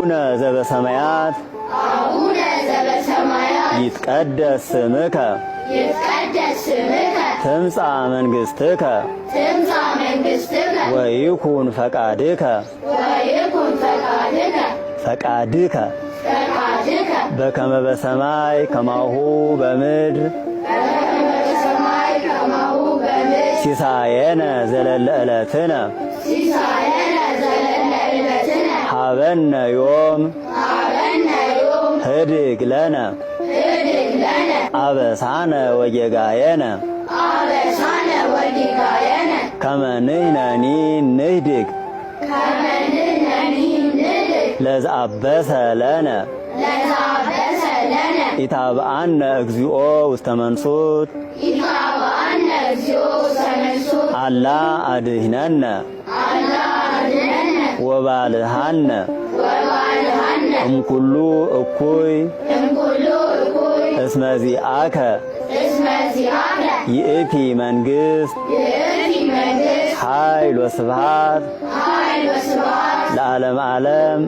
አቡነ ዘበሰማያት ይትቀደስ ስምከ ትምጻእ መንግሥትከ ወይኩን ፈቃድከ በከመ በሰማይ ከማሁ በምድር ሲሳየነ ዘለለ ዕለትነ ሀበነ ዮም ህድግ ለነ አበሳነ ወጌጋየነ ከመ ንሕነኒ ንህድግ ለዘአበሰ ለነ ኢታብአነ እግዚኦ ውስተ መንሱት አላ አድኅነነ ወባልሐነ እምኩሉ እኩይ እስመ ዚአከ ይእቲ መንግሥት ኃይል ወስብሐት ለዓለመ ዓለም